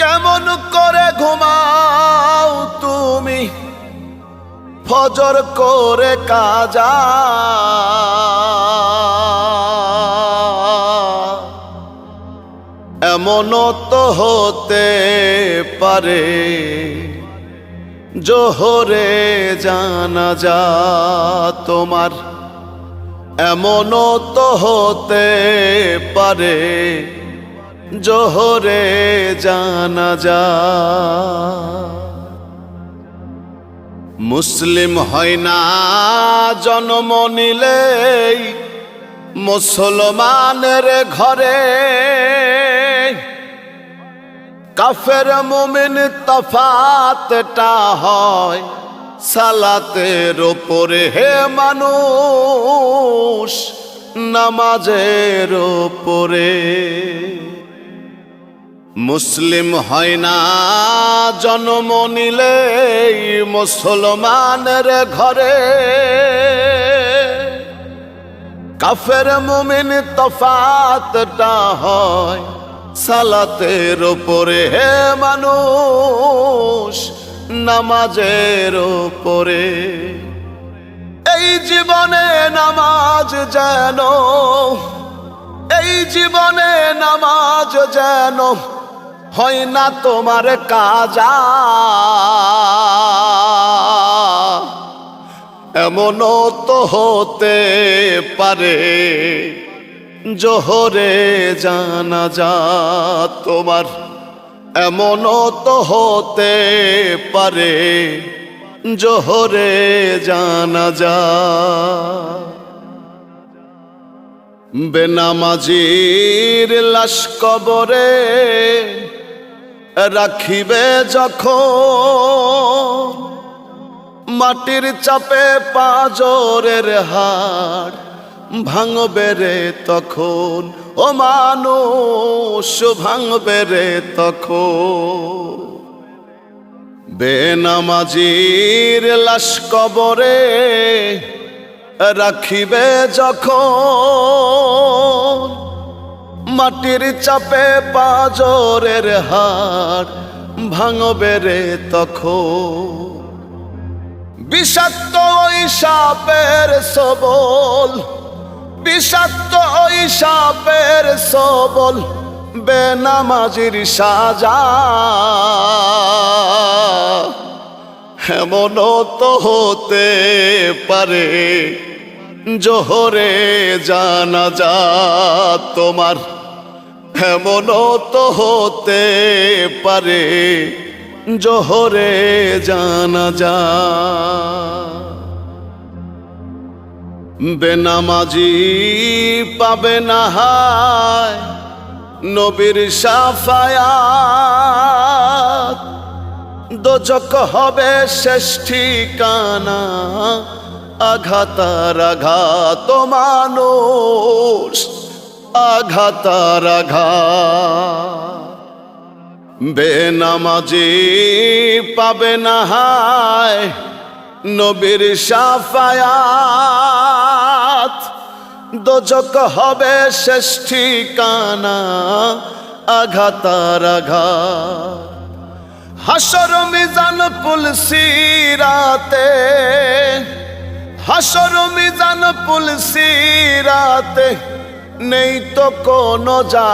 কেমন করে ঘুমাও তুমি ফজর করে কাজা, এমনও তো হতে পারে জোহরে জানাজা তোমার, এমনও তো হতে পারে জোহরে জানাজা। মুসলিম হয় না জন্ম নিলেই মুসলমানের ঘরে, কাফের মুমিন তফাতটা হয় সালাতের উপরে। হে মানুষ নামাজের উপরে। মুসলিম হয় না জন্ম নিলেই মুসলমানের ঘরে, কাফের মুমিন তফাতটা হয় সালাতের উপরে। হে মানুষ নামাজের উপরে। এই জীবনে নামাজ যেন, এই জীবনে নামাজ যেন হয় না তোমার কাজা, এমনও তো হতে পারে জোহরে জানাজা তোমার, এমনও তো হতে পারে জোহরে জানাজা। বেনামাজির লাশ কবরে রাখিবে যখন, মাটির চাপে পাঁজরের হাড় ভাঙবে রে তখন। ও মানুষ ভাঙবে রে তখন। বেনামাজির লাশ কবরে রাখিবে যখন, মাটির চাপে পাঁজরের হাড় ভাঙবে রে তখন। বিষাক্ত ওই সাপের সবল, বিষাক্ত ওই সাপের সবল বেনামাজির সাজা, এমনও তো হতে পারে জোহরে জানাজা তোমার, এমনও তো হতে পারে জোহরে জানাজা। বেনামাজি পাবে না হায় নবীর শাফায়াত, দোজক হবে শেষ ঠিকানা, আঘাতার আঘাত মানুষ আঘাতার আঘাত। বেনামাজি পাবে না হায় নবীর শাফায়াত, দোজক হবে শেষ ঠিকানা, আঘাতার আঘাত। হাসর মিজান পুল সিরাতে, হাসর মিজান পুল সিরাতে নেই তো কোনো যা,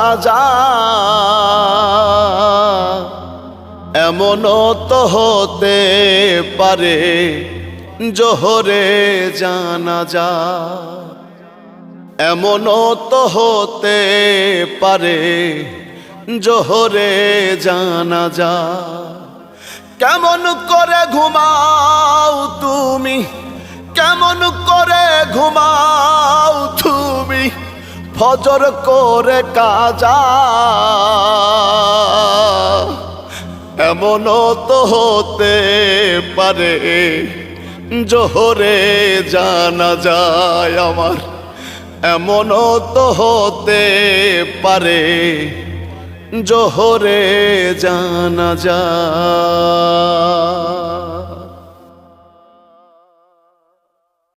এমনও তো হতে পারে জোহরে জানাজা, এমনও তো হতে পারে জোহরে জানাজা। কেমন করে ঘুমাও তুমি, কেমন করে ঘুমাও তুমি ফজর করে কাজা, এমনও তো হতে পারে জোহরে জানাজা আমার, এমনও তো হতে পারে জোহরে জানাজা।